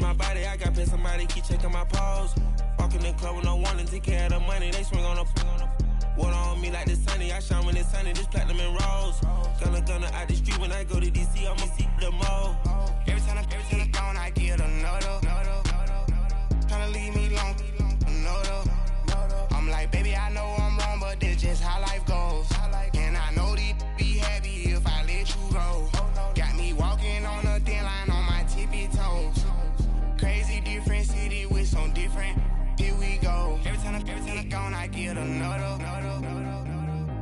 my body, I got pissed, somebody keep checking my pose. Walking in the club with no warning, take care of the money, they swing on the water on me like the sunny, I shine when it's sunny, this platinum and rose. Gonna out the street when I go to DC, I'ma see the mo. Every time I'm gone, I get another. Tryna leave me alone, another. I'm like, baby, I know I'm wrong, but this just how life goes. And I know these be happy if I let you go. Got me walking on a thin line on my tippy toes. Crazy different city with some different, here we go. Every time I'm gone, I get another.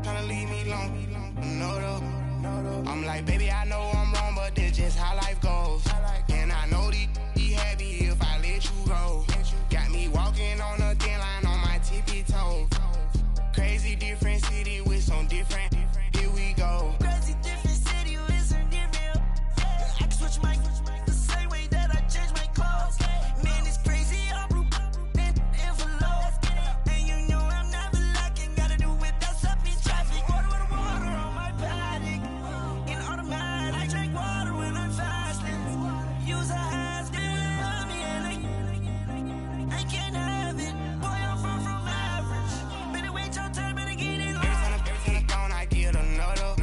Tryna leave me alone, another. I'm like, baby, I know I'm wrong, but this just how life goes. And I know these be happy if I let you go. Got me walking on a thin line on my tippy toes. Crazy different city with some different, here we go. Crazy different city with some different. I can switch my the same way that I change my clothes. Man, it's crazy, I'm in envelope. And you know I'm never lacking, gotta do without stopping traffic. Water on my paddock, in automatic. I drink water when I'm fasting. Use a hands, get on me, and I can't have it. Boy, I'm far from average. Better wait your turn, better get it on. Every time I'm gone, I get another.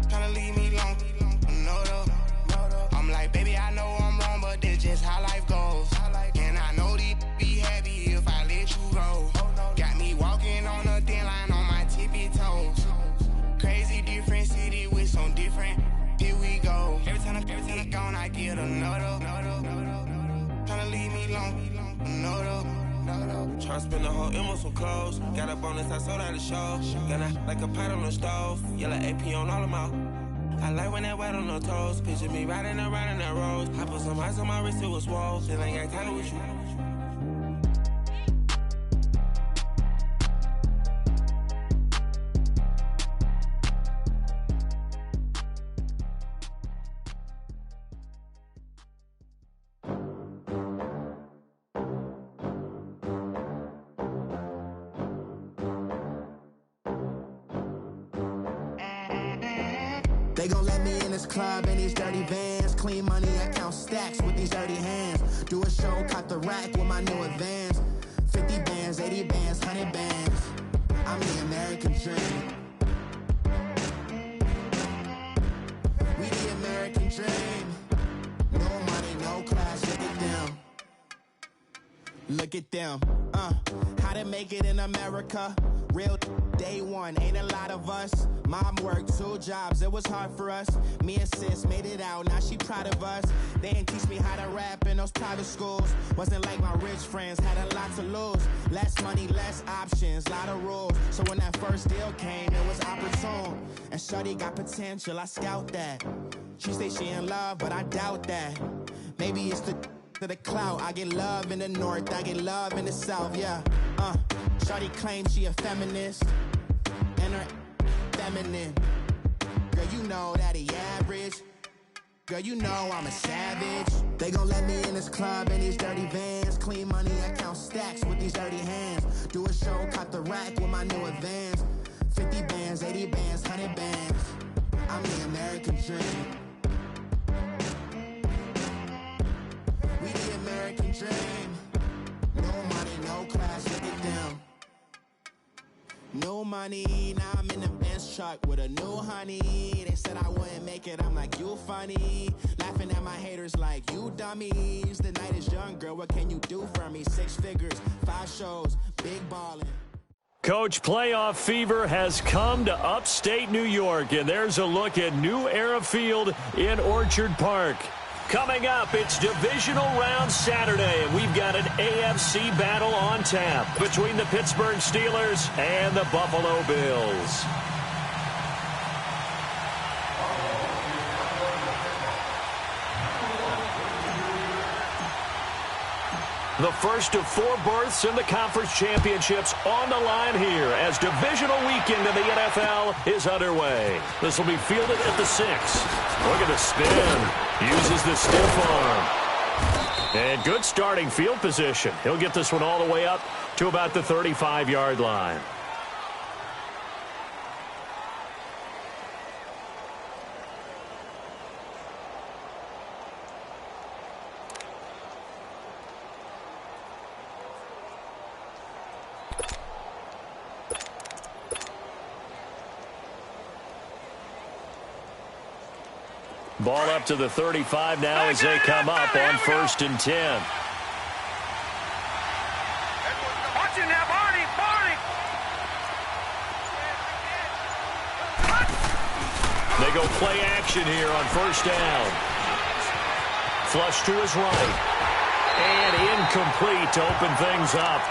Tryna leave me alone, another. I'm like, baby, I know I'm wrong, but this just how life goes. And I know these be happy if I let you go. Got me walking on a thin line on my tippy toes. Crazy different city with some different, here we go. Every time I'm gone, I get another. Tryna leave me alone, another. Tryna spend the whole M on some clothes. Got a bonus, I sold out the show. Got a, like a pot on the stove. Yellow AP on all of my. I like when that wet on the toes. Picture me riding around in that rose. I put some ice on my wrist, it was swole. Still ain't got time with you. They gon' let me in this club in these dirty vans. Clean money, I count stacks with these dirty hands. Do a show, cut the rack with my new advance. 50 bands, 80 bands, 100 bands. I'm the American dream. We the American dream. No money, no class, look at them. Look at them, how to make it in America. Real day one, ain't a lot of us. Mom worked 2 jobs, it was hard for us. Me and sis made it out, now she proud of us. They didn't teach me how to rap in those private schools. Wasn't like my rich friends, had a lot to lose. Less money, less options, lot of rules. So when that first deal came, it was opportune. And shorty got potential, I scout that. She say she in love, but I doubt that. Maybe it's the clout. I get love in the north, I get love in the south, yeah. Shorty claims she a feminist, and her feminine. Girl, you know that he average. Girl, you know I'm a savage. They gon' let me in this club in these dirty vans. Clean money, I count stacks with these dirty hands. Do a show, cut the rack with my new advance. 50 bands, 80 bands, 100 bands. I'm the American dream. We the American dream. No money, no class, look at them. No money, now I'm in the Benz truck with a new honey. They said I wouldn't make it, I'm like, you funny. Laughing at my haters like, you dummies. The night is young, girl, what can you do for me? 6 figures, 5 shows, big ballin'. Coach, playoff fever has come to upstate New York, and there's a look at New Era Field in Orchard Park. Coming up, it's Divisional Round Saturday, and we've got an AFC battle on tap between the Pittsburgh Steelers and the Buffalo Bills. The first of 4 berths in the conference championships on the line here as divisional weekend in the NFL is underway. This will be fielded at the 6. Look at the spin. Uses the stiff arm. And good starting field position. He'll get this one all the way up to about the 35-yard line. Ball up to the 35 now as they come up on 1st and 10. Watch it now, Barney! They go play action here on 1st down. Flush to his right. And incomplete to open things up.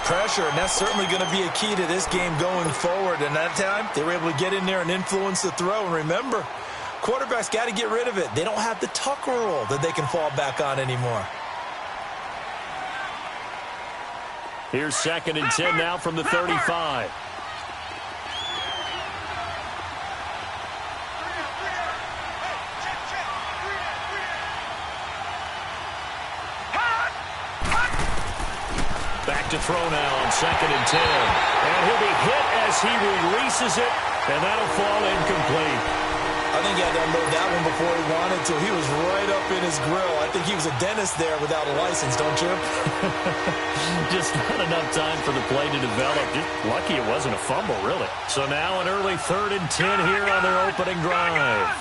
Pressure, and that's certainly going to be a key to this game going forward. And that time, they were able to get in there and influence the throw. And remember, quarterbacks got to get rid of it. They don't have the tuck rule that they can fall back on anymore. Here's 2nd and 10 now from the 35. Back to throw now on 2nd and 10. And he'll be hit as he releases it, and that'll fall incomplete. I think he had to unload that one before he wanted to. He was right up in his grill. I think he was a dentist there without a license, don't you? Just not enough time for the play to develop. Just lucky it wasn't a fumble, really. So now an early 3rd and 10 here on their opening drive.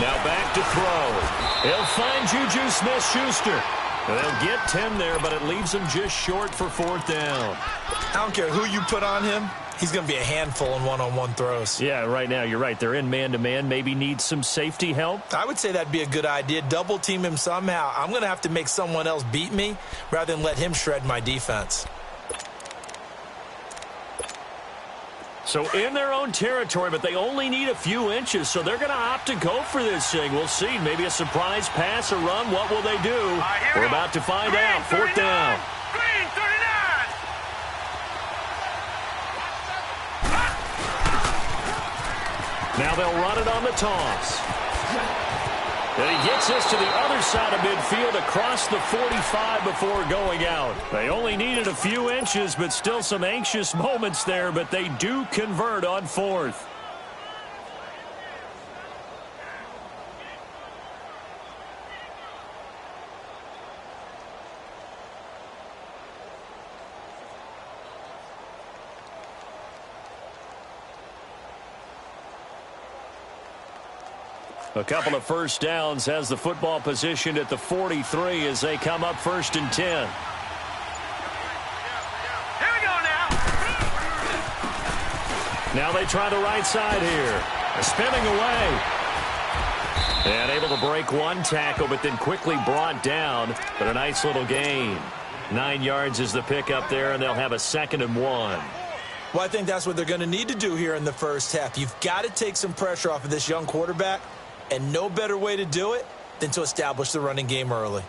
Now back to throw. He'll find Juju Smith-Schuster. They'll get 10 there, but it leaves him just short for 4th down. I don't care who you put on him. He's going to be a handful in one-on-one throws. Yeah, right now, you're right. They're in man-to-man. Maybe need some safety help. I would say that'd be a good idea. Double team him somehow. I'm going to have to make someone else beat me rather than let him shred my defense. So in their own territory, but they only need a few inches, so they're going to opt to go for this thing. We'll see. Maybe a surprise pass or run. What will they do? We're about to find out. 4th down. Green, 39! Now they'll run it on the toss. And he gets this to the other side of midfield across the 45 before going out. They only needed a few inches, but still some anxious moments there, but they do convert on 4th. A couple of 1st downs has the football positioned at the 43 as they come up 1st and 10. Here we go now! Now they try the right side here. Spinning away. And able to break one tackle, but then quickly brought down. But a nice little gain. 9 yards is the pickup there, and they'll have a 2nd and 1. Well, I think that's what they're going to need to do here in the first half. You've got to take some pressure off of this young quarterback. And no better way to do it than to establish the running game early.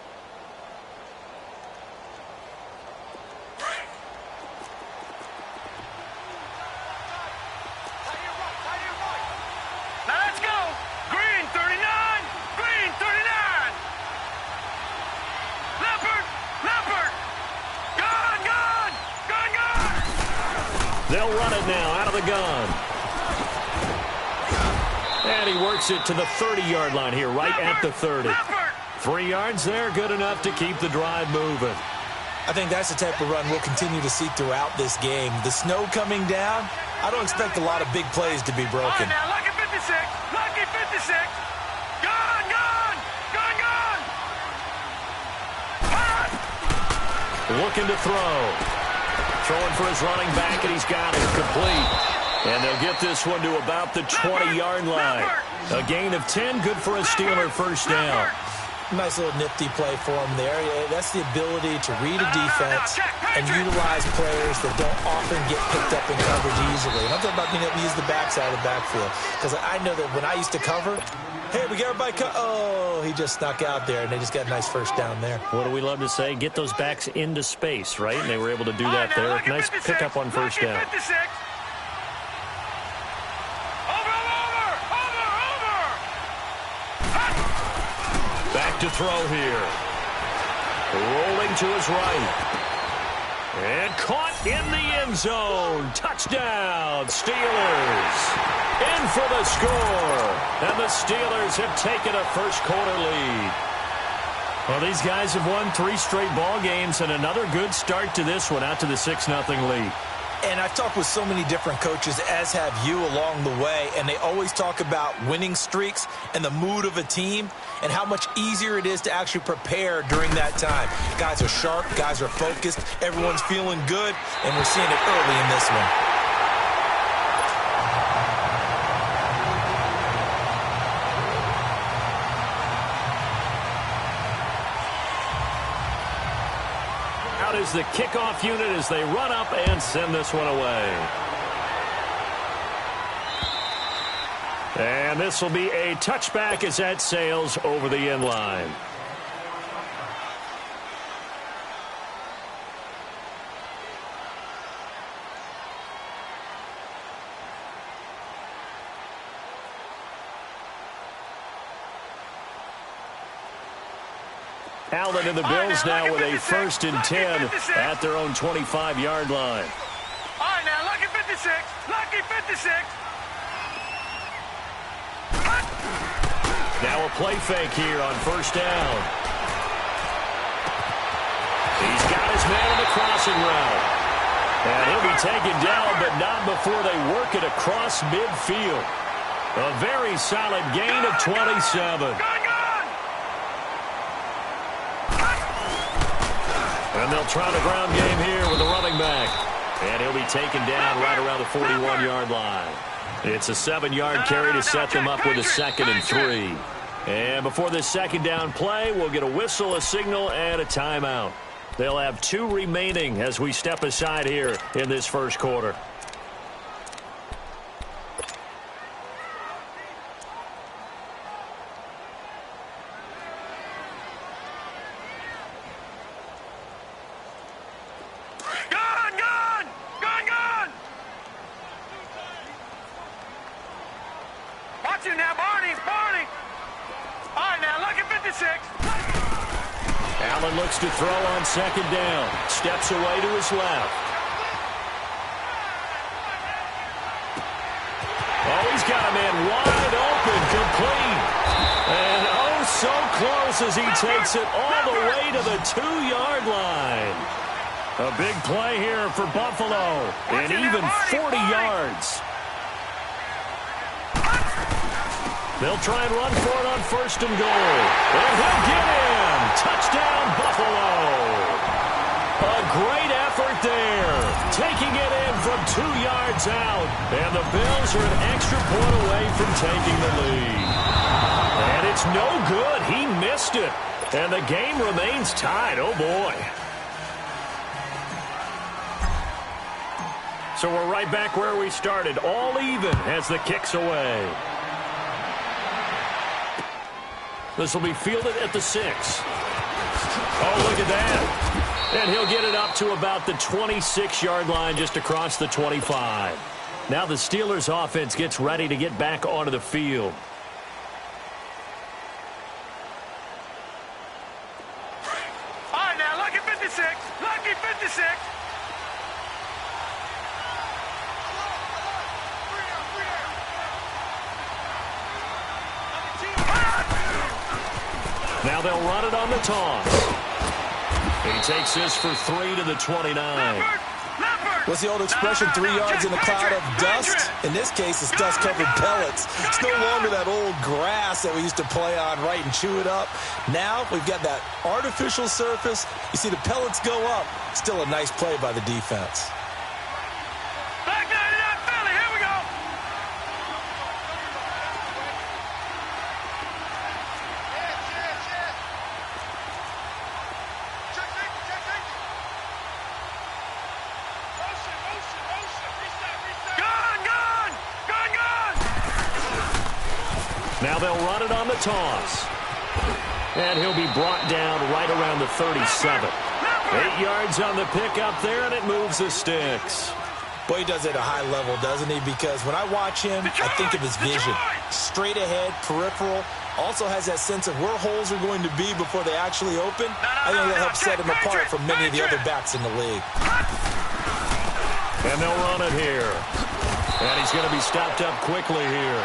Now let's go! Green, 39! Green, 39! Leopard! Leopard! Gun! They'll run it now out of the gun. And he works it to the 30-yard line here, right at the 30. 3 yards there, good enough to keep the drive moving. I think that's the type of run we'll continue to see throughout this game. The snow coming down, I don't expect a lot of big plays to be broken. Now, lucky 56! Lucky 56! Gun! Gun! Gun! Gun! Looking to throw. Throwing for his running back, and he's got it. Complete. And they'll get this one to about the 20-yard line. A gain of 10, good for a Steeler 1st down. Nice little nifty play for him there. That's the ability to read a defense and utilize players that don't often get picked up in coverage easily. And I'm talking about being able to use the backside of the backfield. Because I know that when I used to cover, hey, we got everybody oh, he just snuck out there, and they just got a nice 1st down there. What do we love to say? Get those backs into space, right? And they were able to do that there. Nice pickup on 1st down. Back to throw here. Rolling to his right. And caught in the end zone. Touchdown, Steelers. In for the score. And the Steelers have taken a first-quarter lead. Well, these guys have won 3 straight ball games and another good start to this one out to the 6-0 lead. And I've talked with so many different coaches, as have you, along the way, and they always talk about winning streaks and the mood of a team and how much easier it is to actually prepare during that time. Guys are sharp, guys are focused, everyone's feeling good, and we're seeing it early in this one. Is the kickoff unit as they run up and send this one away. And this will be a touchback as that sails over the end line. Allen and the Bills now with a 1st and 10 at their own 25-yard line. All right, now, lucky 56. Lucky 56. Now a play fake here on 1st down. He's got his man in the crossing route. And he'll be taken down, but not before they work it across midfield. A very solid gain of 27. And they'll try the ground game here with the running back. And he'll be taken down right around the 41-yard line. It's a 7-yard carry to set them up with a 2nd and 3. And before this 2nd down play, we'll get a whistle, a signal, and a timeout. They'll have 2 remaining as we step aside here in this 1st quarter. Allen looks to throw on 2nd down. Steps away to his left. Oh, he's got a man wide open, complete. And oh, so close as he takes it all the way to the 2-yard line. A big play here for Buffalo. And even 40 yards. They'll try and run for it on 1st and goal. And he'll get in. Touchdown, Buffalo. A great effort there. Taking it in from 2 yards out. And the Bills are an extra point away from taking the lead. And it's no good. He missed it. And the game remains tied. Oh, boy. So we're right back where we started. All even as the kick's away. This will be fielded at the 6. Oh, look at that. And he'll get it up to about the 26-yard line just across the 25. Now the Steelers offense gets ready to get back onto the field. All right, now, lucky 56. Lucky 56. Now they'll run it on the toss. He takes this for 3 to the 29. What's the old expression, 3 yards in a cloud of dust? In this case, it's dust-covered pellets. It's no longer that old grass that we used to play on, right, and chew it up. Now we've got that artificial surface. You see the pellets go up. Still a nice play by the defense. Back 99 Philly, here we go. Now they'll run it on the toss. And he'll be brought down right around the 37. 8 yards on the pickup there, and it moves the sticks. Boy, he does it at a high level, doesn't he? Because when I watch him, I think of his vision. Straight ahead, peripheral. Also has that sense of where holes are going to be before they actually open. I think that helps set him apart from many of the other backs in the league. And they'll run it here. And he's going to be stopped up quickly here.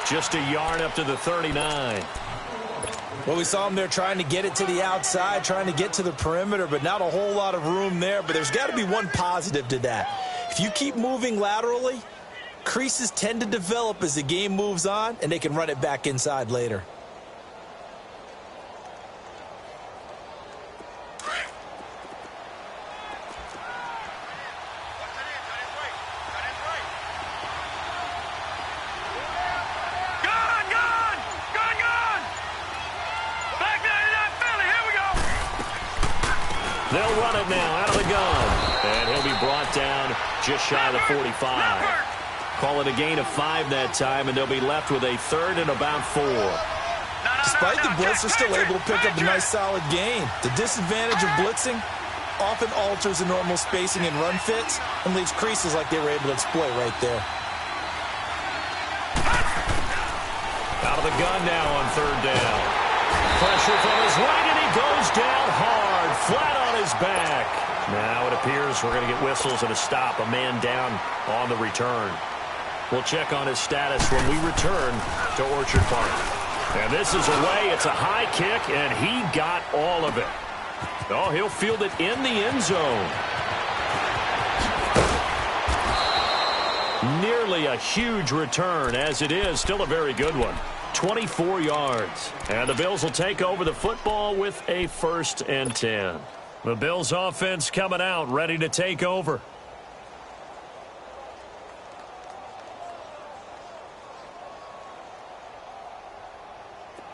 Just a yard up to the 39. Well, we saw him there trying to get it to the outside, trying to get to the perimeter, but not a whole lot of room there. But there's got to be one positive to that. If you keep moving laterally, creases tend to develop as the game moves on, and they can run it back inside later. They'll run it now out of the gun. And he'll be brought down just shy of the 45. Call it a gain of 5 that time, and they'll be left with a third and about 4. Despite the blitz, they're still able to pick up a nice solid gain. The disadvantage of blitzing often alters the normal spacing and run fits and leaves creases like they were able to exploit right there. Out of the gun now on third down. Pressure from his right, and he goes down hard, flat on his back. Now it appears we're going to get whistles and a stop, a man down on the return. We'll check on his status when we return to Orchard Park. And this is away. It's a high kick, and he got all of it. Oh, he'll field it in the end zone. Nearly a huge return, as it is still a very good one. 24 yards. And the Bills will take over the football with a 1st and 10. The Bills offense coming out, ready to take over.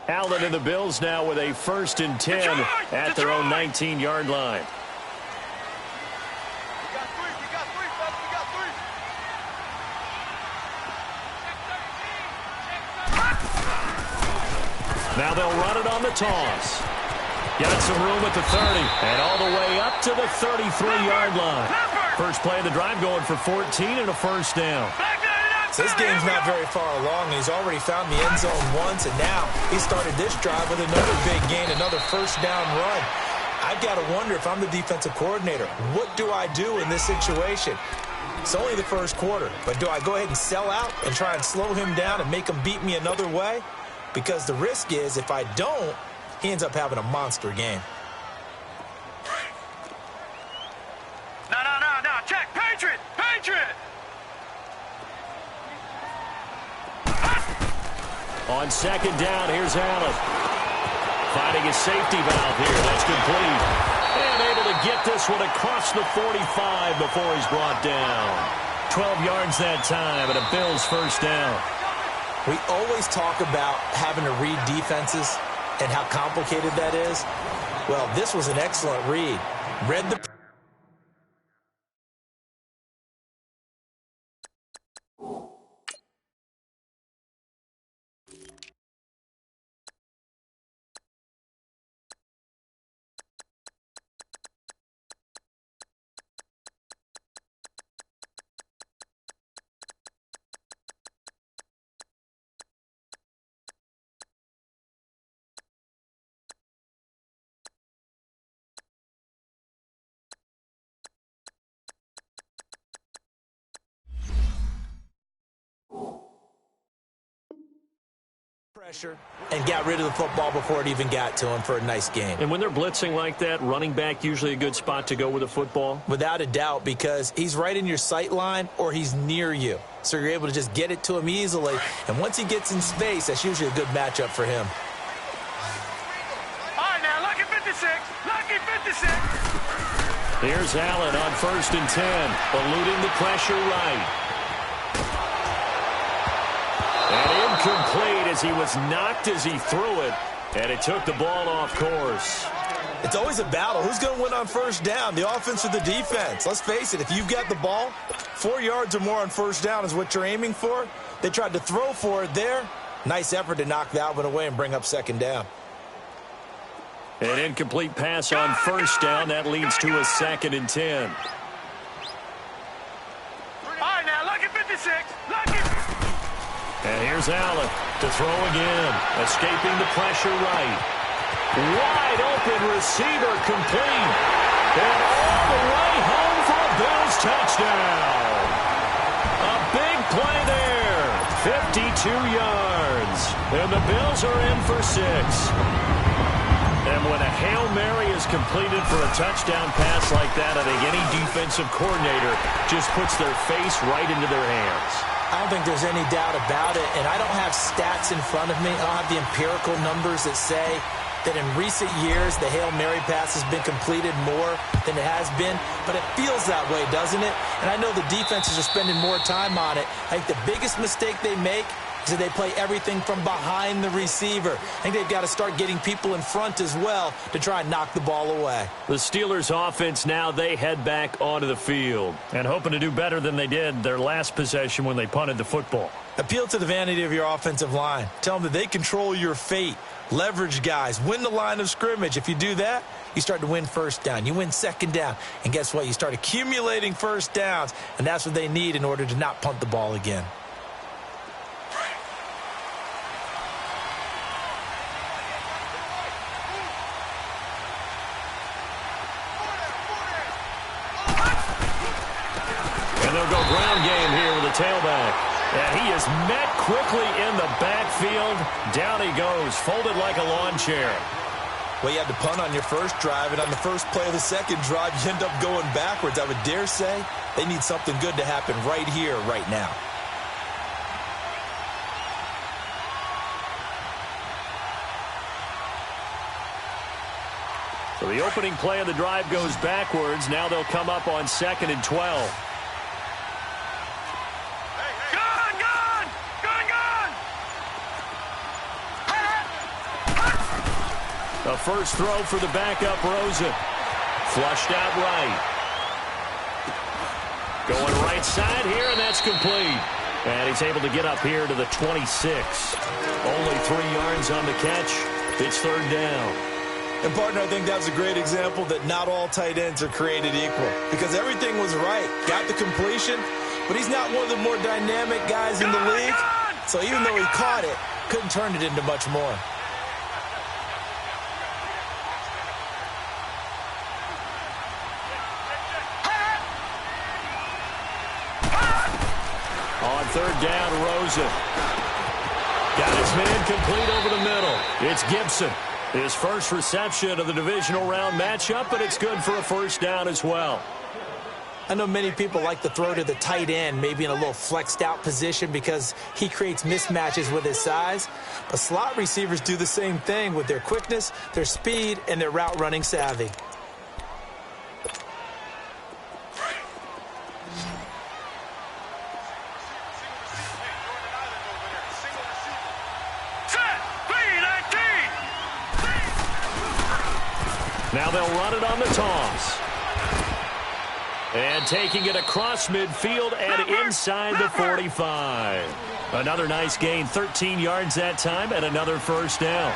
Allen and the Bills now with a 1st and 10 at their own 19-yard line. Now they'll run it on the toss. Got some room at the 30 and all the way up to the 33-yard line. First play of the drive going for 14 and a 1st down. So this game's not very far along. He's already found the end zone once, and now he started this drive with another big gain, another 1st down run. I've got to wonder if I'm the defensive coordinator, what do I do in this situation? It's only the 1st quarter, but do I go ahead and sell out and try and slow him down and make him beat me another way? Because the risk is if I don't, he ends up having a monster game. No. Check. Patriot. On 2nd down, here's Allen. Finding his safety valve here. That's complete. And able to get this one across the 45 before he's brought down. 12 yards that time and a Bills 1st down. We always talk about having to read defenses and how complicated that is. Well, this was an excellent read. Read the pressure and got rid of the football before it even got to him for a nice gain. And when they're blitzing like that, running back usually a good spot to go with the football? Without a doubt, because he's right in your sight line or he's near you. So you're able to just get it to him easily. And once he gets in space, that's usually a good matchup for him. All right, now, lucky 56. Lucky 56. Here's Allen on 1st and 10, eluding the pressure right. And incomplete as he was knocked as he threw it, and it took the ball off course. It's always a battle. Who's going to win on 1st down, the offense or the defense? Let's face it, if you've got the ball, 4 yards or more on 1st down is what you're aiming for. They tried to throw for it there. Nice effort to knock that one away and bring up 2nd down. An incomplete pass on 1st down. That leads to a 2nd and 10. All right, now, lucky 56. Lucky. And here's Allen to throw again, escaping the pressure right. Wide open receiver complete. And all the way home for a Bills touchdown. A big play there. 52 yards. And the Bills are in for 6. And when a Hail Mary is completed for a touchdown pass like that, I think any defensive coordinator just puts their face right into their hands. I don't think there's any doubt about it, and I don't have stats in front of me. I don't have the empirical numbers that say that in recent years the Hail Mary pass has been completed more than it has been, but it feels that way, doesn't it? And I know the defenses are spending more time on it. I think the biggest mistake they make is that they play everything from behind the receiver. I think they've got to start getting people in front as well to try and knock the ball away. The Steelers offense now, they head back onto the field and hoping to do better than they did their last possession when they punted the football. Appeal to the vanity of your offensive line. Tell them that they control your fate. Leverage guys. Win the line of scrimmage. If you do that, you start to win first down. You win second down. And guess what? You start accumulating first downs, and that's what they need in order to not punt the ball again. And they'll go ground game here with a tailback. And he is met quickly in the backfield. Down he goes, folded like a lawn chair. Well, you had to punt on your first drive, and on the first play of the second drive, you end up going backwards. I would dare say they need something good to happen right here, right now. So the opening play of the drive goes backwards. Now they'll come up on 2nd and 12. A first throw for the backup, Rosen. Flushed out right. Going right side here, and that's complete. And he's able to get up here to the 26. Only 3 yards on the catch. It's 3rd down. And, partner, I think that's a great example that not all tight ends are created equal. Because everything was right. Got the completion, but he's not one of the more dynamic guys in the league. So even though he caught it, couldn't turn it into much more. On 3rd down, Rosen. Got his man complete over the middle. It's Gibson. His first reception of the divisional round matchup, but it's good for a first down as well. I know many people like to throw to the tight end, maybe in a little flexed out position because he creates mismatches with his size. But slot receivers do the same thing with their quickness, their speed, and their route running savvy. Now they'll run it on the toss. And taking it across midfield and inside the 45. Another nice gain, 13 yards that time, and another first down.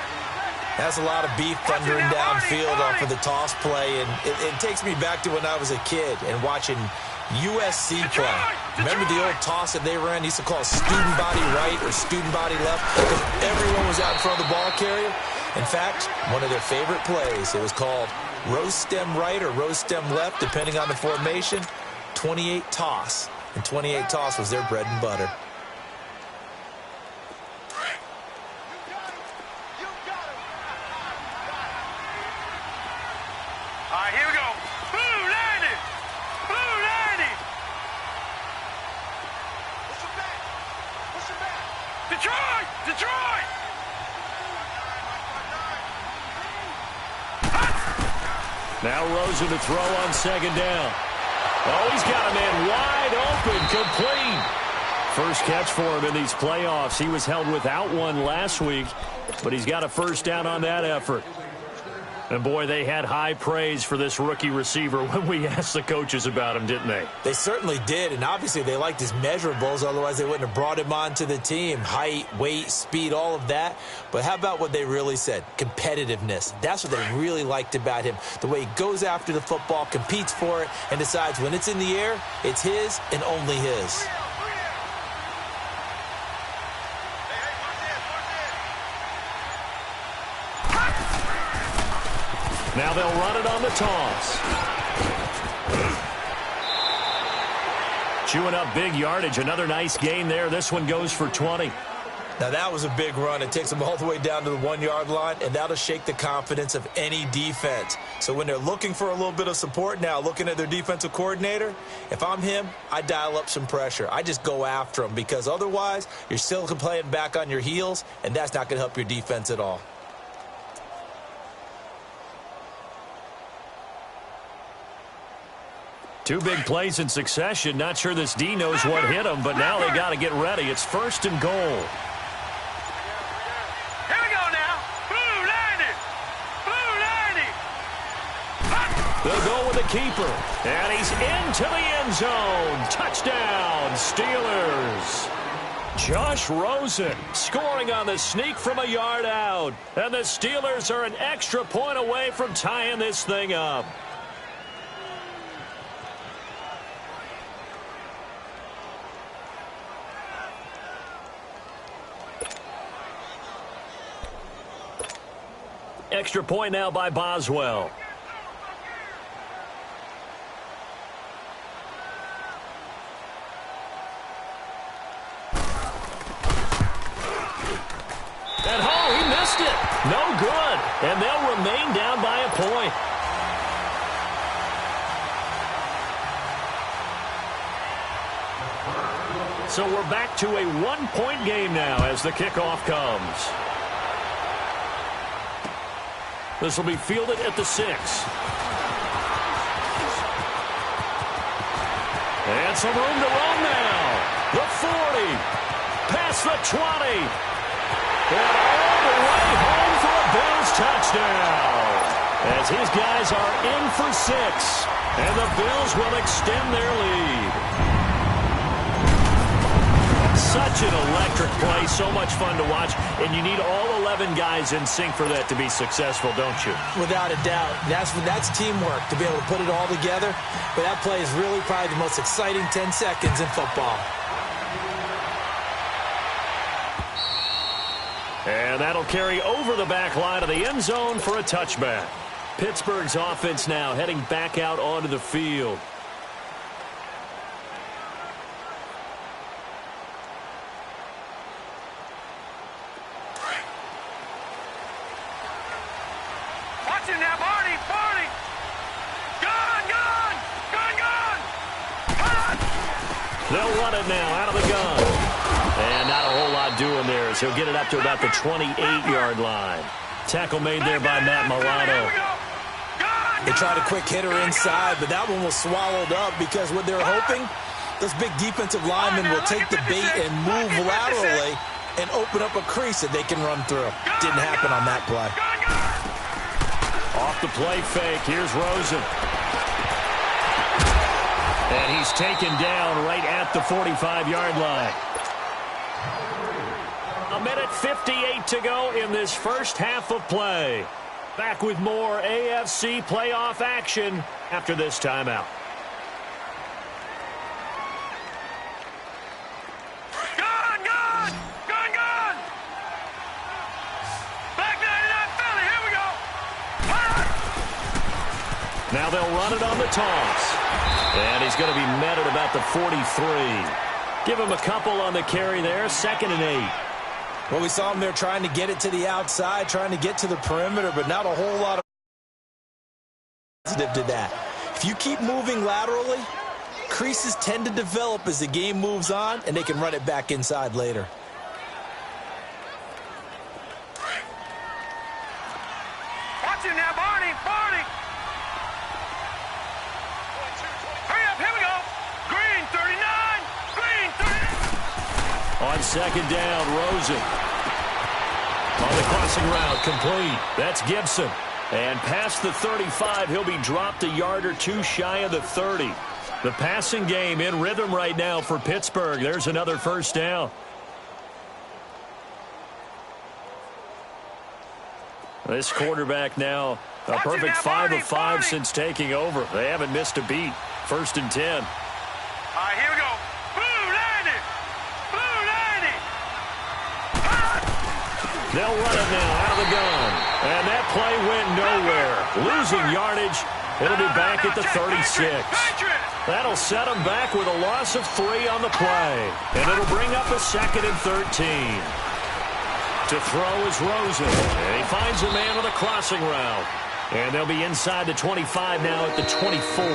That's a lot of beef thundering downfield off of the toss play, and it takes me back to when I was a kid and watching USC play. Remember the old toss that they ran? They used to call it student body right or student body left because everyone was out in front of the ball carrier. In fact, one of their favorite plays, it was called rose stem right or rose stem left, depending on the formation, 28 toss. And 28 toss was their bread and butter. All right, here we go. Blue 90. Blue 90. Push it back. Push it back. Detroit. Detroit. Now Rosen to throw on 2nd down. Oh, he's got a man wide open, complete. First catch for him in these playoffs. He was held without one last week, but he's got a first down on that effort. And, boy, they had high praise for this rookie receiver when we asked the coaches about him, didn't they? They certainly did, and obviously they liked his measurables. Otherwise, they wouldn't have brought him onto the team. Height, weight, speed, all of that. But how about what they really said? Competitiveness. That's what they really liked about him. The way he goes after the football, competes for it, and decides when it's in the air, it's his and only his. Now they'll run it on the toss. Chewing up big yardage. Another nice gain there. This one goes for 20. Now, that was a big run. It takes them all the way down to the 1-yard line, and that'll shake the confidence of any defense. So when they're looking for a little bit of support now, looking at their defensive coordinator, if I'm him, I dial up some pressure. I just go after them because otherwise you're still playing back on your heels, and that's not going to help your defense at all. Two big plays in succession. Not sure this D knows what hit him, but now they got to get ready. It's 1st and goal. Here we go now. Blue 90. Blue 90. They'll go with the keeper. And he's into the end zone. Touchdown, Steelers. Josh Rosen scoring on the sneak from a yard out. And the Steelers are an extra point away from tying this thing up. Extra point now by Boswell. And he missed it. No good. And they'll remain down by a point. So we're back to a 1-point game now as the kickoff comes. This will be fielded at the 6. And some room to run now. The 40. Past the 20. And all the way home for a Bills touchdown. As his guys are in for 6. And the Bills will extend their lead. Such an electric play, so much fun to watch, and you need all 11 guys in sync for that to be successful, don't you? Without a doubt. That's teamwork to be able to put it all together, but that play is really probably the most exciting 10 seconds in football. And that'll carry over the back line of the end zone for a touchback. Pittsburgh's offense now heading back out onto the field. They'll run it now out of the gun. And not a whole lot doing there as he'll get it up to about the 28-yard line. Tackle made there by Matt Milano. They tried a quick hitter inside, but that one was swallowed up because what they're hoping, those big defensive linemen will take the bait and move laterally and open up a crease that they can run through. Didn't happen on that play. Off the play fake, here's Rosen. And he's taken down right at the 45-yard line. 1:58 to go in this first half of play. Back with more AFC playoff action after this timeout. Gone! Back 99 Philly, here we go! Now they'll run it on the toss. And he's going to be met at about the 43. Give him a couple on the carry there, 2nd and 8. Well, we saw him there trying to get it to the outside, trying to get to the perimeter, but not a whole lot of positive to that. If you keep moving laterally, creases tend to develop as the game moves on, and they can run it back inside later. Watch it now, Barney! Hurry up, here we go! Green, 39! Green, 39! On 2nd down, Rosen. On the crossing route, complete. That's Gibson. And past the 35, he'll be dropped a yard or two shy of the 30. The passing game in rhythm right now for Pittsburgh. There's another first down. This quarterback now a perfect 5 of 5 since taking over. They haven't missed a beat. 1st and 10. All right, here we go. Blue 90! Blue 90! They'll run it now out of the gun. And that play went nowhere. Losing yardage. It'll be back at the 36. That'll set them back with a loss of 3 on the play. And it'll bring up a 2nd and 13. To throw is Rosen. And he finds a man with a crossing route. And they'll be inside the 25 now at the 24.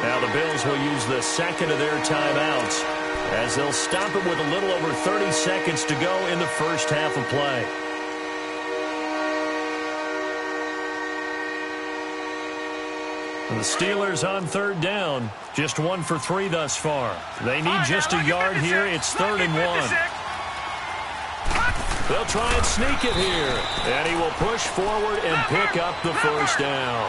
Now the Bills will use the second of their timeouts as they'll stop it with a little over 30 seconds to go in the first half of play. The Steelers on third down. Just 1 for 3 thus far. They need just a yard here. It's 3rd and 1. They'll try and sneak it here. And he will push forward and pick up the first down.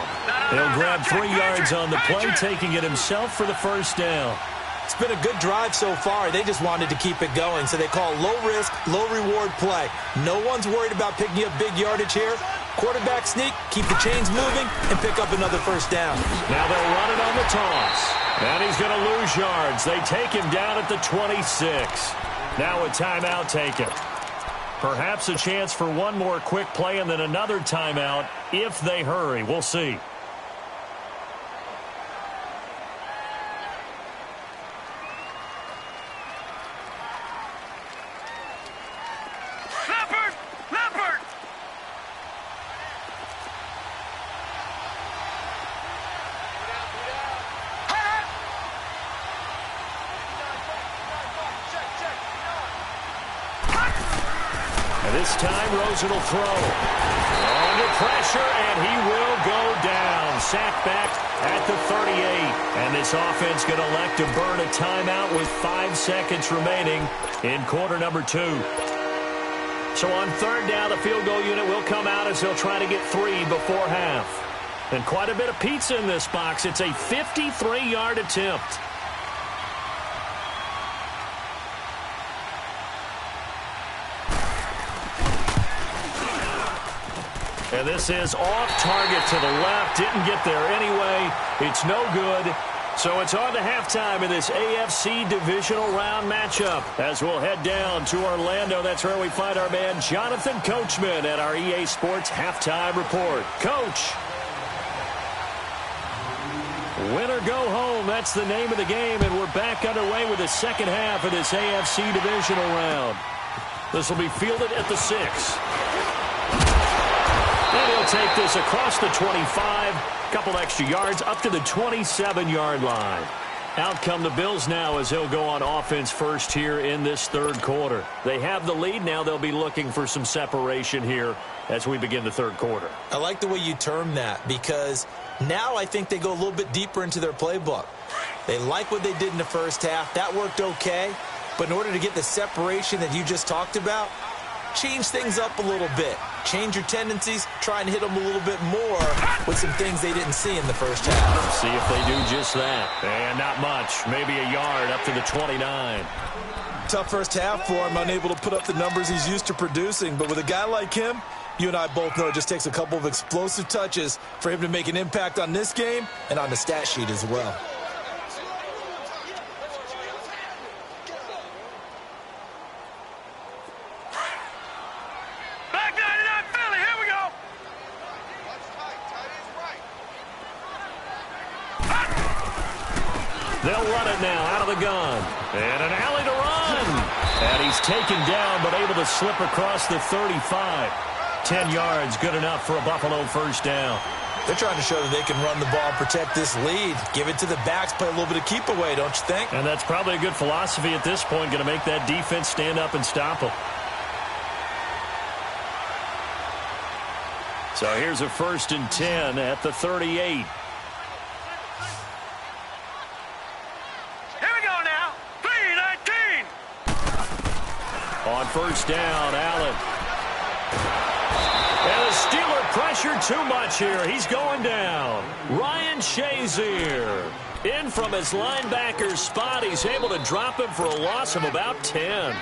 He'll grab 3 yards on the play, taking it himself for the first down. It's been a good drive so far. They just wanted to keep it going, so they call low-risk, low-reward play. No one's worried about picking up big yardage here. Quarterback sneak, keep the chains moving, and pick up another first down. Now they'll run it on the toss. And he's going to lose yards. They take him down at the 26. Now a timeout taken. Perhaps a chance for one more quick play and then another timeout if they hurry. We'll see. This time, Rosen will throw. Under pressure, and he will go down. Sacked back at the 38. And this offense going to elect to burn a timeout with 5 seconds remaining in quarter number 2. So on third down, the field goal unit will come out as they'll try to get 3 before half. And quite a bit of pizza in this box. It's a 53-yard attempt. And this is off target to the left. Didn't get there anyway. It's no good. So it's on to halftime in this AFC Divisional Round matchup. As we'll head down to Orlando, that's where we find our man Jonathan Coachman at our EA Sports Halftime Report. Coach. Win or go home, that's the name of the game, and we're back underway with the second half of this AFC Divisional Round. This will be fielded at the 6. And he'll take this across the 25, couple extra yards up to the 27-yard line. Out come the Bills now as they'll go on offense first here in this third quarter. They have the lead. Now they'll be looking for some separation here as we begin the third quarter. I like the way you term that because now I think they go a little bit deeper into their playbook. They like what they did in the first half. That worked okay. But in order to get the separation that you just talked about, change things up a little bit. Change your tendencies. Try and hit them a little bit more with some things they didn't see in the first half. Let's see if they do just that. And not much. Maybe a yard up to the 29. Tough first half for him. Unable to put up the numbers he's used to producing. But with a guy like him, you and I both know it just takes a couple of explosive touches for him to make an impact on this game and on the stat sheet as well. They'll run it now out of the gun. And an alley to run. And he's taken down but able to slip across the 35. 10 yards, good enough for a Buffalo first down. They're trying to show that they can run the ball and protect this lead. Give it to the backs, play a little bit of keep away, don't you think? And that's probably a good philosophy at this point, going to make that defense stand up and stop them. So here's a 1st and 10 at the 38. On first down, Allen. And the Steeler pressure too much here. He's going down. Ryan Shazier in from his linebacker spot. He's able to drop him for a loss of about 10.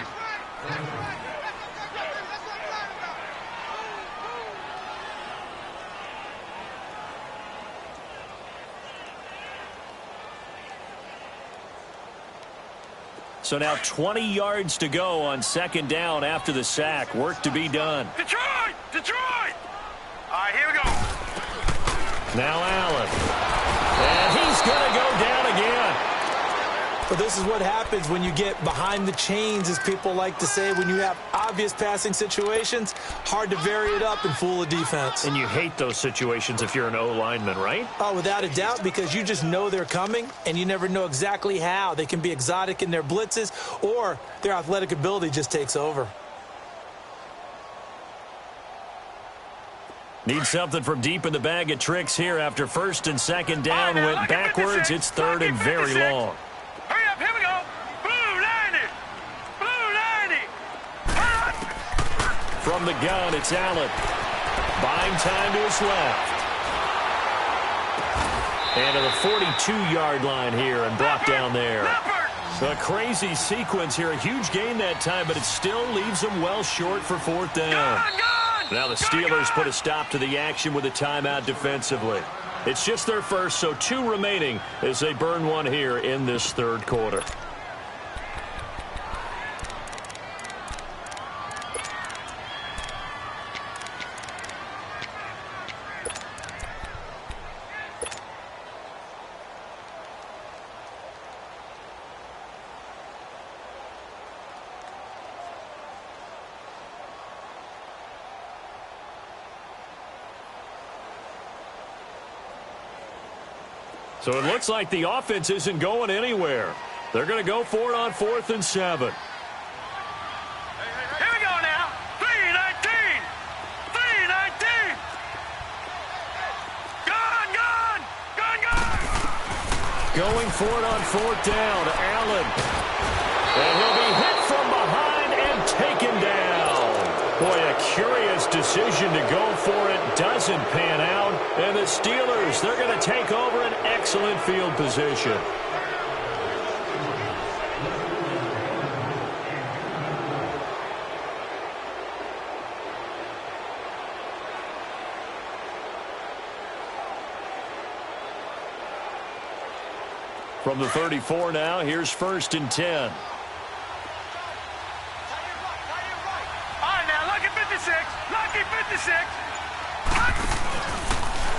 So now 20 yards to go on second down after the sack. Work to be done. Detroit! Detroit! All right, here we go. Now Allen. And he's going to go down again. But this is what happens when you get behind the chains, as people like to say. When you have obvious passing situations, hard to vary it up and fool a defense. And you hate those situations if you're an O-lineman, right? Oh, without a doubt, because you just know they're coming, and you never know exactly how. They can be exotic in their blitzes, or their athletic ability just takes over. Need something from deep in the bag of tricks here after first and second down went backwards. It's third and very long. Hurry up, here we go. Blue 90. Blue 90. From the gun, it's Allen. Buying time to his left. And to the 42-yard line here and brought down there. A crazy sequence here. A huge gain that time, but it still leaves them well short for fourth down. Now the Steelers put a stop to the action with a timeout defensively. It's just their first, so 2 remaining as they burn one here in this third quarter. So it looks like the offense isn't going anywhere. They're going to go for it on 4th and 7. Here we go now. 3-19. 3-19. Gone, gone. Gone, gone. Going for it on 4th down. Allen. And he'll be hit from behind and taken down. Boy, a curious decision to go for it. Doesn't pan out. And the Steelers, they're going to take over an excellent field position. From the 34 now, here's 1st and 10. Lucky 56.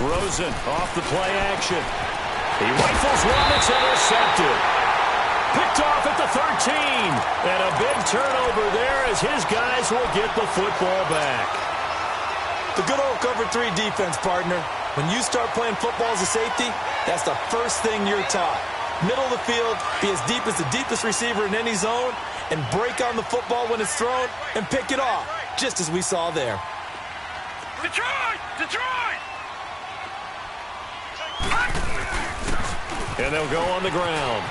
Rosen off the play action. He rifles one. It's intercepted. Picked off at the 13. And a big turnover there as his guys will get the football back. The good old cover 3 defense, partner. When you start playing football as a safety, that's the first thing you're taught. Middle of the field, be as deep as the deepest receiver in any zone, and break on the football when it's thrown and pick it off, just as we saw there. Detroit! Detroit! And they'll go on the ground.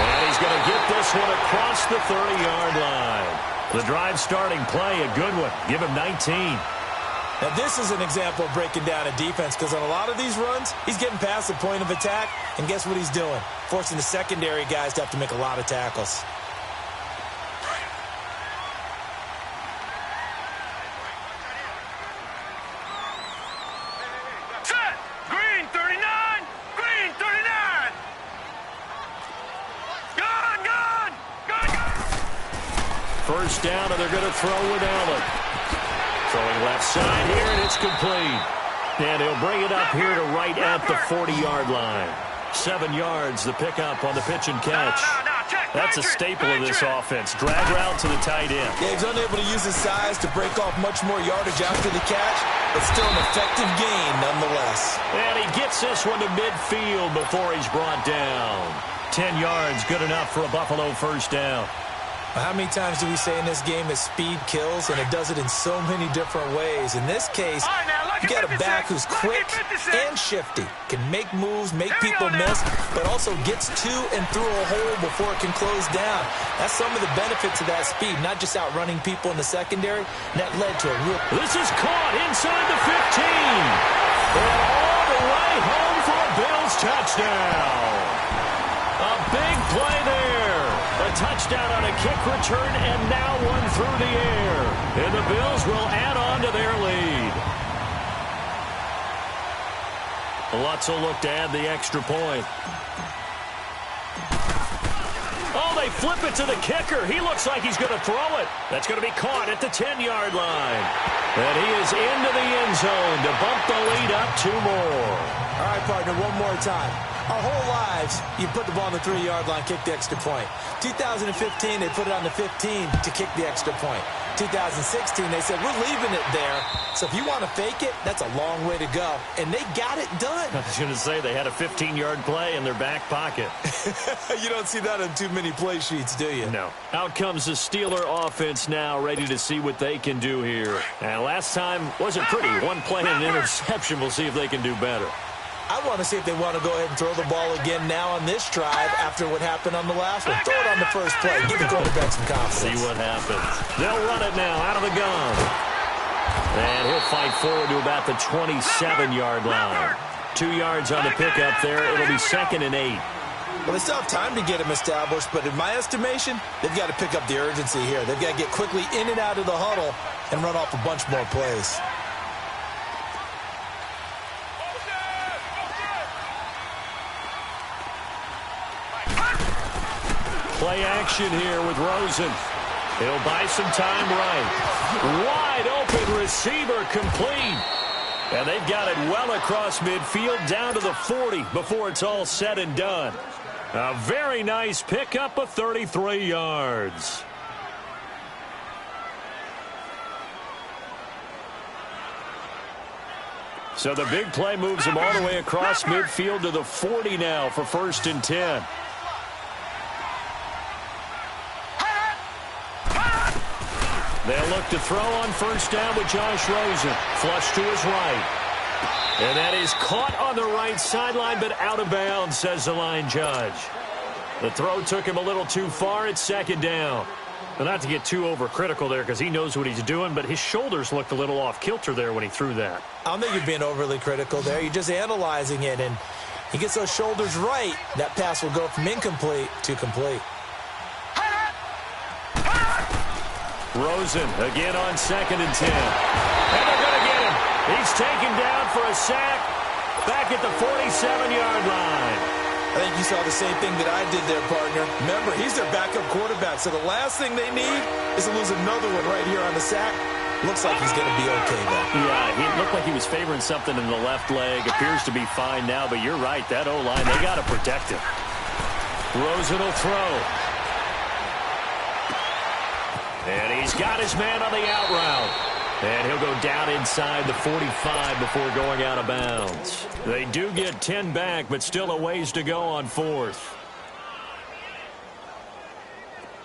And he's going to get this one across the 30-yard line. The drive starting play, a good one. Give him 19. Now, this is an example of breaking down a defense, because on a lot of these runs, he's getting past the point of attack, and guess what he's doing? Forcing the secondary guys to have to make a lot of tackles. Set! Green 39! Green 39! Gone, gone! Gone, gone! First down, and they're going to throw with Allen. Throwing left side here, and it's complete. And he'll bring it up here to right at the 40-yard line. 7 yards, the pickup on the pitch and catch. That's a staple of this offense. Drag route to the tight end. Yeah, he's unable to use his size to break off much more yardage after the catch, but still an effective gain nonetheless. And he gets this one to midfield before he's brought down. 10 yards, good enough for a Buffalo first down. How many times do we say in this game that speed kills, and it does it in so many different ways? In this case, you got a back who's quick and shifty, can make moves, make people miss, but also gets to and through a hole before it can close down. That's some of the benefits of that speed, not just outrunning people in the secondary, and that led to a real... This is caught inside the 15. And all the way home for a Bills touchdown. A big play there. A touchdown on a kick return, and now one through the air. And the Bills will add on to their lead. Lutz will look to add the extra point. Oh, they flip it to the kicker. He looks like he's going to throw it. That's going to be caught at the 10-yard line. And he is into the end zone to bump the lead up 2 more. All right, partner, one more time. Our whole lives, you put the ball on the 3-yard line, kick the extra point. 2015, they put it on the 15 to kick the extra point. 2016, they said, we're leaving it there. So if you want to fake it, that's a long way to go. And they got it done. I was going to say, they had a 15-yard play in their back pocket. You don't see that on too many play sheets, do you? No. Out comes the Steeler offense now, ready to see what they can do here. And last time wasn't pretty. One play and an interception. We'll see if they can do better. I want to see if they want to go ahead and throw the ball again now on this drive after what happened on the last one. Throw it on the first play. Give the quarterback some confidence. See what happens. They'll run it now out of the gun. And he'll fight forward to about the 27-yard line. 2 yards on the pickup there. It'll be 2nd and 8. Well, they still have time to get him established, but in my estimation, they've got to pick up the urgency here. They've got to get quickly in and out of the huddle and run off a bunch more plays. Play action here with Rosen. He'll buy some time right. Wide open receiver complete. And they've got it well across midfield down to the 40 before it's all said and done. A very nice pickup of 33 yards. So the big play moves them all the way across midfield to the 40 now for 1st and 10. They'll look to throw on 1st down with Josh Rosen. Flush to his right. And that is caught on the right sideline, but out of bounds, says the line judge. The throw took him a little too far. It's 2nd down. Well, not to get too overcritical there because he knows what he's doing, but his shoulders looked a little off kilter there when he threw that. I don't think you're being overly critical there. You're just analyzing it, and he gets those shoulders right. That pass will go from incomplete to complete. Rosen again on 2nd and 10. And they're going to get him. He's taken down for a sack back at the 47-yard line. I think you saw the same thing that I did there, partner. Remember, he's their backup quarterback, so the last thing they need is to lose another one right here on the sack. Looks like he's going to be okay, though. Yeah, he looked like he was favoring something in the left leg. Appears to be fine now, but you're right. That O-line, they got to protect him. Rosen will throw. And he's got his man on the out route. And he'll go down inside the 45 before going out of bounds. They do get 10 back, but still a ways to go on 4th.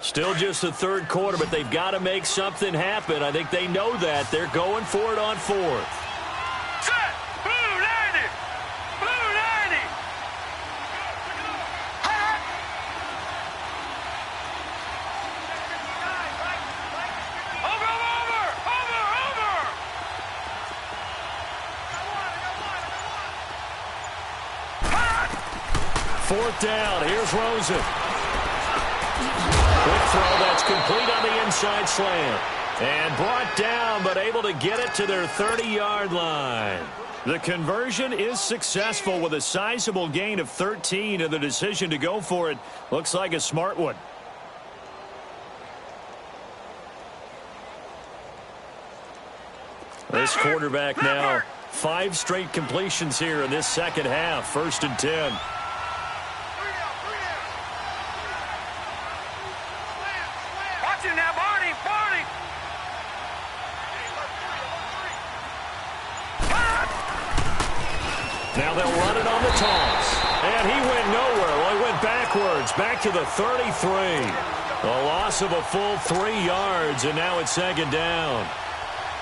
Still just the 3rd quarter, but they've got to make something happen. I think they know that. They're going for it on 4th. Set! Blue 90! Blue 90! Fourth down. Here's Rosen. Quick throw that's complete on the inside slant. And brought down, but able to get it to their 30-yard line. The conversion is successful with a sizable gain of 13, and the decision to go for it looks like a smart one. This quarterback now 5 straight completions here in this second half. 1st and 10. Watch it now, Barney! Barney! Now they'll run it on the toss. And he went nowhere. Well, he went backwards, back to the 33. A loss of a full 3 yards, and now it's 2nd down.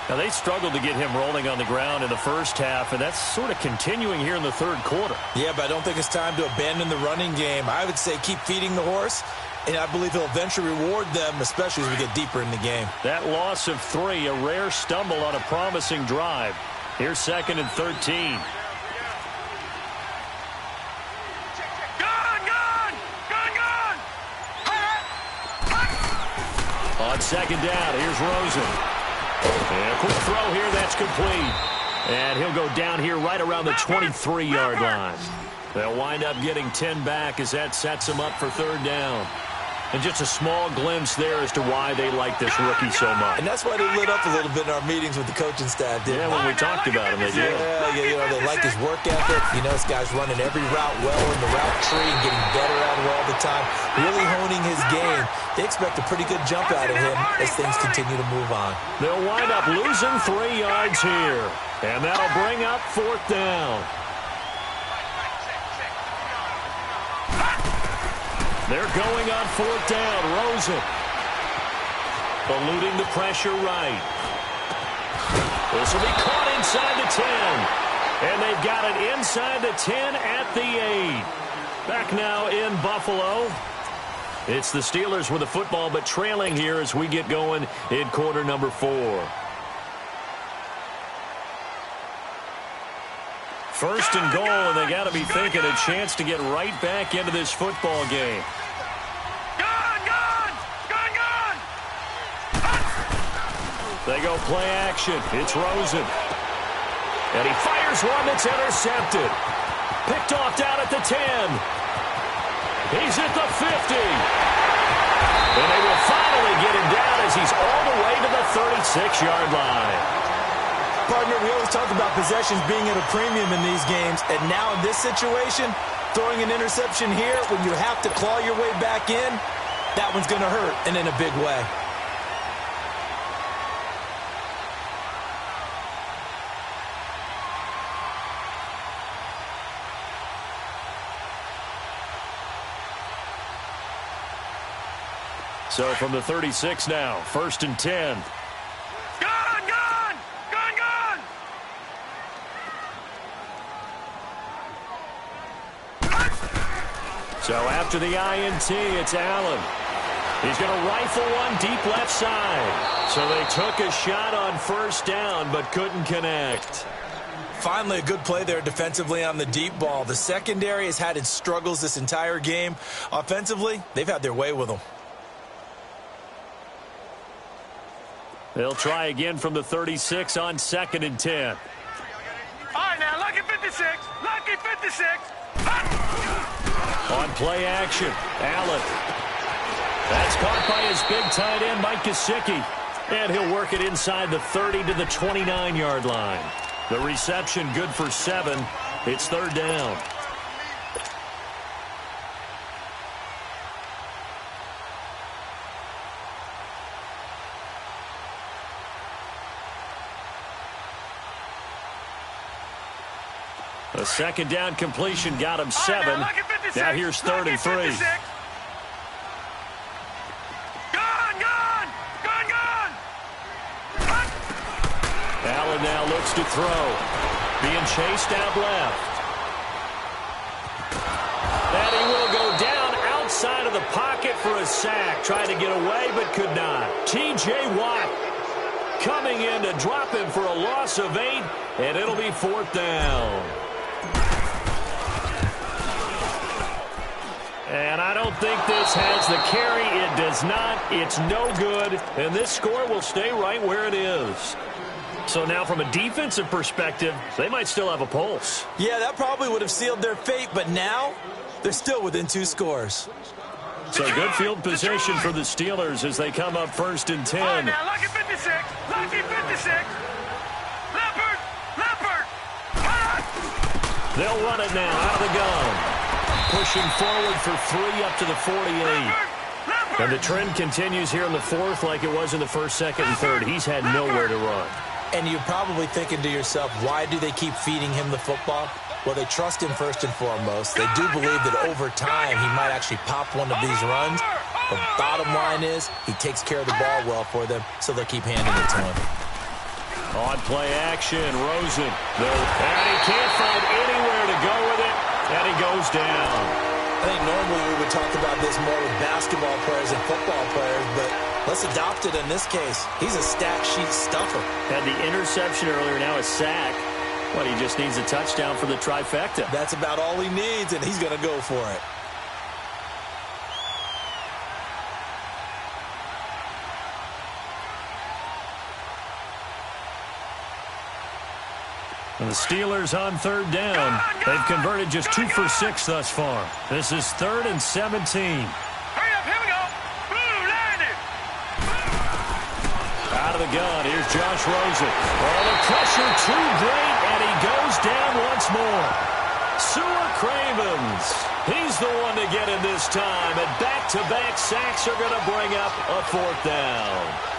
Now, they struggled to get him rolling on the ground in the first half, and that's sort of continuing here in the 3rd quarter. Yeah, but I don't think it's time to abandon the running game. I would say keep feeding the horse, and I believe he'll eventually reward them, especially as we get deeper in the game. That loss of 3, a rare stumble on a promising drive. Here's 2nd and 13. On 2nd down, here's Rosen. And a quick throw here, that's complete. And he'll go down here right around the 23-yard line. They'll wind up getting 10 back as that sets them up for 3rd down. And just a small glimpse there as to why they like this rookie so much. And that's why they lit up a little bit in our meetings with the coaching staff. Yeah, when we talked about him, they did. Yeah, they like his work ethic. This guy's running every route well in the route tree and getting better at it all the time, really honing his game. They expect a pretty good jump out of him as things continue to move on. They'll wind up losing 3 yards here, and that'll bring up 4th down. They're going on 4th down. Rosen eluding the pressure right. This will be caught inside the 10. And they've got it inside the 10 at the 8. Back now in Buffalo. It's the Steelers with the football, but trailing here as we get going in quarter number 4. First and goal, and they got to be thinking a chance to get right back into this football game. They go play action. It's Rosen. And he fires one that's intercepted. Picked off down at the 10. He's at the 50. And they will finally get him down as he's all the way to the 36-yard line. Partner, we always talk about possessions being at a premium in these games, and now in this situation, throwing an interception here when you have to claw your way back in, that one's going to hurt, and in a big way. So from the 36 now, 1st and 10. So after the INT, it's Allen. He's going to rifle one deep left side. So they took a shot on 1st down, but couldn't connect. Finally, a good play there defensively on the deep ball. The secondary has had its struggles this entire game. Offensively, they've had their way with them. They'll try again from the 36 on 2nd and 10. All right, now, lucky 56. Lucky 56. On play action, Allen. That's caught by his big tight end, Mike Gesicki. And he'll work it inside the 30 to the 29-yard line. The reception good for 7. It's 3rd down. A 2nd down completion got him 7. Now here's 3rd and 3. Allen now looks to throw. Being chased out left. And he will go down outside of the pocket for a sack. Tried to get away but could not. T.J. Watt coming in to drop him for a loss of 8. And it'll be 4th down. And I don't think this has the carry. It does not. It's no good. And this score will stay right where it is. So now from a defensive perspective, they might still have a pulse. Yeah, that probably would have sealed their fate, but now they're still within 2 scores. So good field position for the Steelers as they come up 1st and 10. All right, now, lucky 56. Lucky 56. Leopard. They'll run it now out of the gun. Pushing forward for 3 up to the 48. And the trend continues here in the 4th like it was in the 1st, 2nd, and 3rd. He's had nowhere to run. And you're probably thinking to yourself, why do they keep feeding him the football? Well, they trust him first and foremost. They do believe that over time he might actually pop one of these runs. The bottom line is he takes care of the ball well for them, so they'll keep handing it to him. On play action, Rosen. And he can't find anywhere to go with it, and he goes down. I think normally we would talk about this more with basketball players and football players, but let's adopt it in this case. He's a stat sheet stuffer. Had the interception earlier, now a sack. Well, he just needs a touchdown for the trifecta. That's about all he needs, and he's going to go for it. And the Steelers on 3rd down. They've converted just 2 for 6 thus far. This is 3rd and 17. Hurry up, here we go. out of the gun. Here's Josh Rosen. Oh, the pressure too great, and he goes down once more. Sewer Cravens. He's the one to get in this time, and back-to-back sacks are going to bring up a fourth down.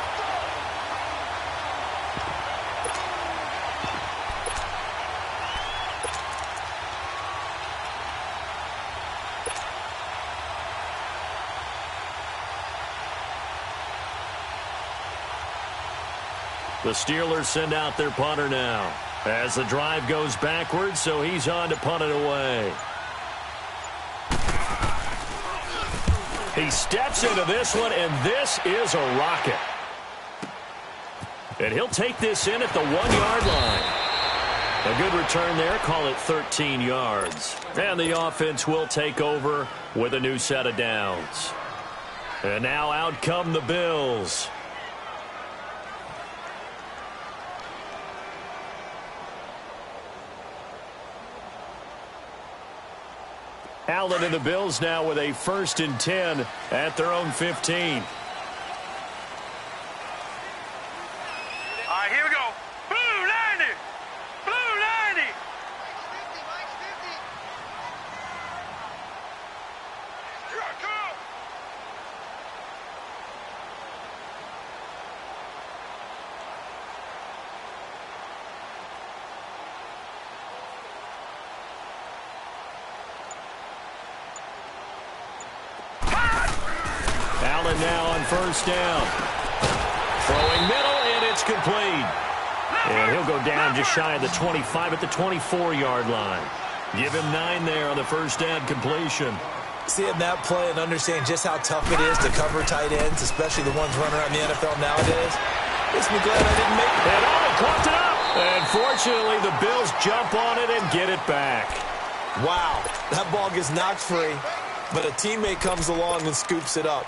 The Steelers send out their punter now as the drive goes backwards, so he's on to punt it away. He steps into this one, and this is a rocket. And he'll take this in at the 1-yard line. A good return there. Call it 13 yards. And the offense will take over with a new set of downs. And now out come the Bills. Allen and the Bills now with a 1st and 10 at their own 15. All right, here we go. Blue 90. Blue 90. Here I come. Allen now on 1st down. Throwing middle, and it's complete. And he'll go down just shy of the 25 at the 24-yard line. Give him 9 there on the 1st down completion. Seeing that play and understand just how tough it is to cover tight ends, especially the ones running around the NFL nowadays, makes me glad I didn't make it. And caught it up. And fortunately, the Bills jump on it and get it back. Wow, that ball gets knocked free, but a teammate comes along and scoops it up.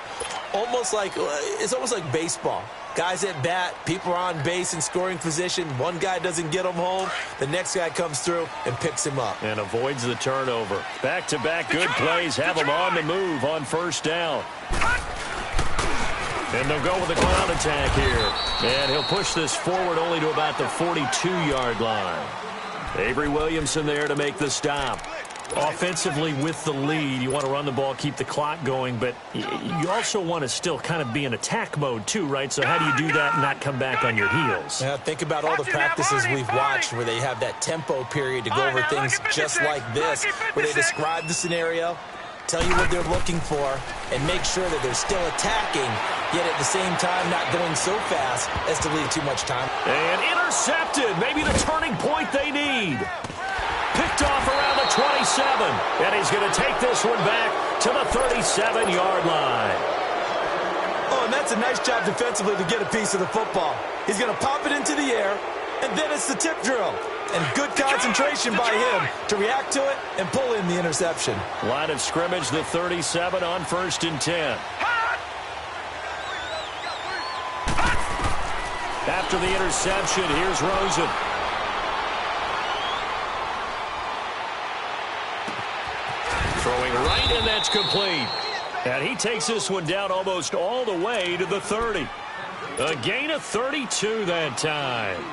It's almost like baseball. Guys at bat, people are on base in scoring position. One guy doesn't get him home. The next guy comes through and picks him up. And avoids the turnover. Back-to-back good plays have him on the move on 1st down. And they'll go with the ground attack here. And he'll push this forward only to about the 42-yard line. Avery Williamson there to make the stop. Offensively with the lead, you want to run the ball, keep the clock going, but you also want to still kind of be in attack mode too, right? So how do you do that and not come back on your heels? Yeah, think about all the practices we've watched where they have that tempo period to go over things just like this, where they describe the scenario, tell you what they're looking for, and make sure that they're still attacking, yet at the same time not going so fast as to leave too much time. And intercepted, maybe the turning point they need. Picked off around the 27, and he's going to take this one back to the 37-yard line. Oh, and that's a nice job defensively to get a piece of the football. He's going to pop it into the air, and then it's the tip drill. And good concentration by him to react to it and pull in the interception. Line of scrimmage, the 37 on 1st and 10. After the interception, here's Rosen. Throwing right, and that's complete. And he takes this one down almost all the way to the 30. A gain of 32 that time.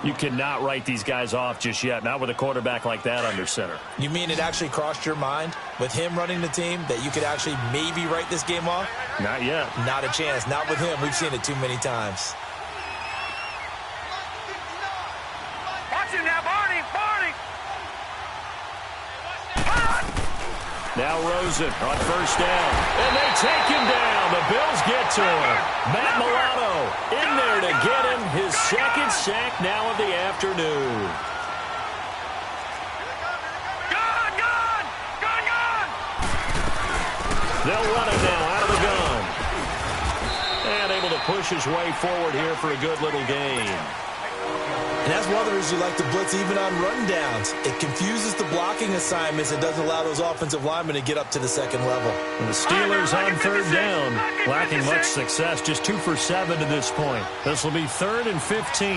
You cannot write these guys off just yet, not with a quarterback like that under center. You mean it actually crossed your mind with him running the team that you could actually maybe write this game off? Not yet. Not a chance. Not with him. We've seen it too many times. Watch him now, Barney. Now Rosen on 1st down. And they take him down. The Bills get to him. Matt Milano in there to get him his 2nd sack now of the afternoon. Gun! They'll run it now out of the gun. And able to push his way forward here for a good little gain. And that's one of the reasons you like to blitz even on rundowns. It confuses the blocking assignments and doesn't allow those offensive linemen to get up to the 2nd level. And the Steelers on 3rd down, lacking much success, just 2 for 7 to this point. This will be 3rd and 15.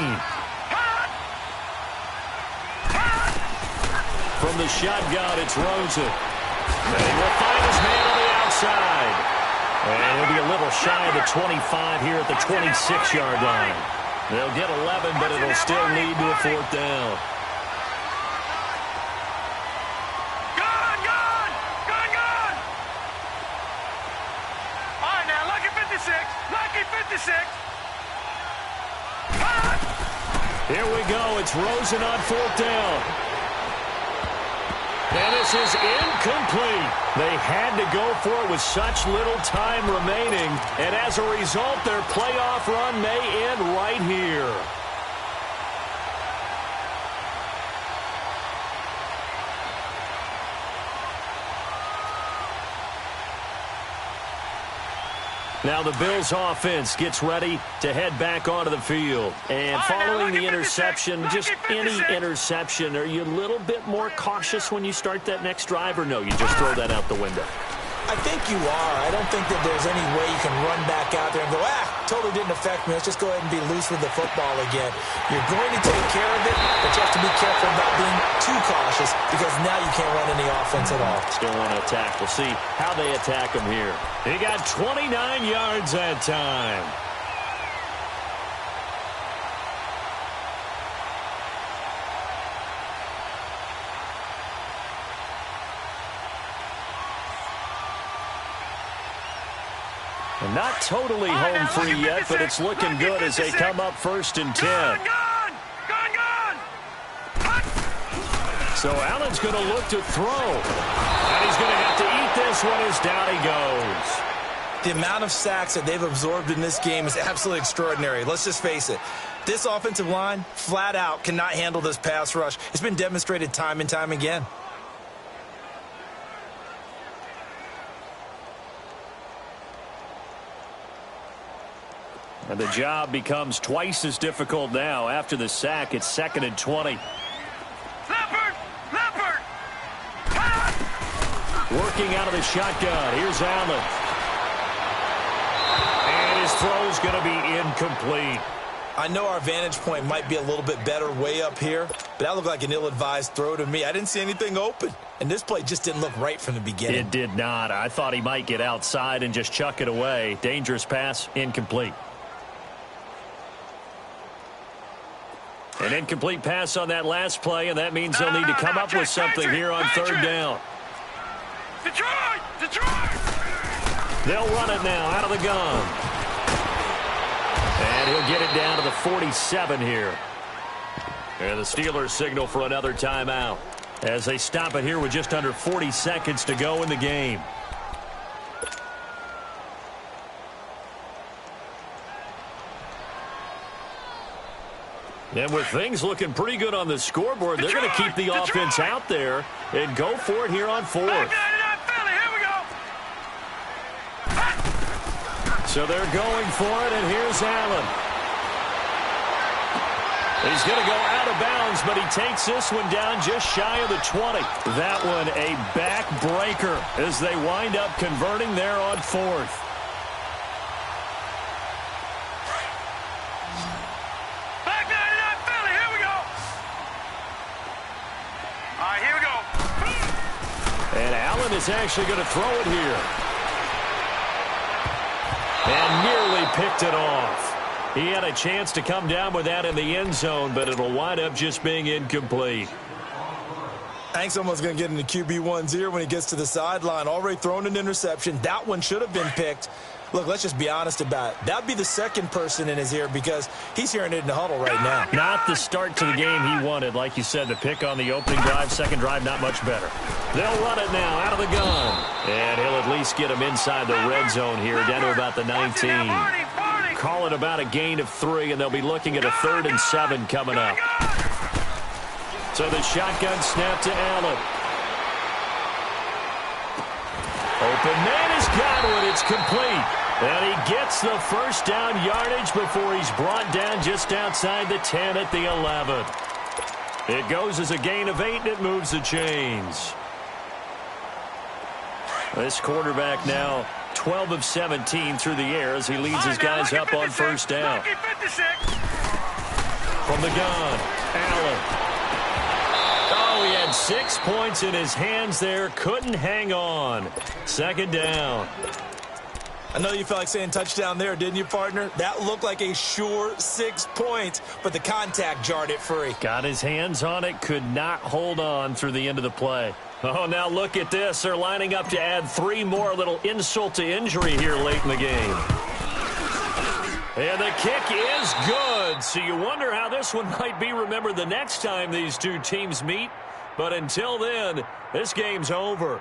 From the shotgun, it's Rosen. And he will find his man on the outside. And he'll be a little shy of the 25 here at the 26-yard line. They'll get 11, but it'll still lead to a 4th down. Gun! All right, now, lucky 56. Lucky 56. Here we go. It's Rosen on 4th down. And this is incomplete. They had to go for it with such little time remaining. And as a result, their playoff run may end right here. Now the Bills offense gets ready to head back onto the field. And following the interception, just any interception, are you a little bit more cautious when you start that next drive, or no, you just throw that out the window? I think you are. I don't think that there's any way you can run back out there and go, totally didn't affect me. Let's just go ahead and be loose with the football again. You're going to take care of it, but you have to be careful about being too cautious because now you can't run any offense at all. Still want to attack. We'll see how they attack him here. He got 29 yards that time. And not totally home free yet, but it's looking good as they come up 1st and 10. So Allen's going to look to throw. And he's going to have to eat this one as down he goes. The amount of sacks that they've absorbed in this game is absolutely extraordinary. Let's just face it. This offensive line, flat out, cannot handle this pass rush. It's been demonstrated time and time again. And the job becomes twice as difficult now. After the sack, it's 2nd and 20. Leopard! Working out of the shotgun. Here's Allen. And his throw's going to be incomplete. I know our vantage point might be a little bit better way up here, but that looked like an ill-advised throw to me. I didn't see anything open, and this play just didn't look right from the beginning. It did not. I thought he might get outside and just chuck it away. Dangerous pass, incomplete. An incomplete pass on that last play, and that means they'll need to come up with something here on 3rd down. Detroit! They'll run it now out of the gun. And he'll get it down to the 47 here. And the Steelers signal for another timeout as they stop it here with just under 40 seconds to go in the game. And with things looking pretty good on the scoreboard, they're going to keep the offense out there and go for it here on 4th. So they're going for it, and here's Allen. He's going to go out of bounds, but he takes this one down just shy of the 20. That one a backbreaker as they wind up converting there on 4th. And Allen is actually going to throw it here. And nearly picked it off. He had a chance to come down with that in the end zone, but it'll wind up just being incomplete. I think someone's going to get into QB1's ear when he gets to the sideline. Already thrown an interception. That one should have been picked. Look, let's just be honest about it. That would be the second person in his ear because he's hearing it in the huddle right now. Not the start to the game he wanted. Like you said, the pick on the opening drive, second drive, not much better. They'll run it now out of the gun. And he'll at least get him inside the red zone here, down to about the 19. Call it about a gain of 3, and they'll be looking at a 3rd and 7 coming up. So the shotgun snap to Allen. Open man has got one. It's complete. And he gets the first down yardage before he's brought down just outside the 10 at the 11. It goes as a gain of 8, and it moves the chains. This quarterback now 12 of 17 through the air as he leads his guys up on 1st down. From the gun, Allen. Oh, he had 6 points in his hands there. Couldn't hang on. 2nd down. I know you felt like saying touchdown there, didn't you, partner? That looked like a sure 6 points, but the contact jarred it free. Got his hands on it, could not hold on through the end of the play. Oh, now look at this. They're lining up to add 3 more, little insult to injury here late in the game. And the kick is good. So you wonder how this one might be remembered the next time these two teams meet. But until then, this game's over.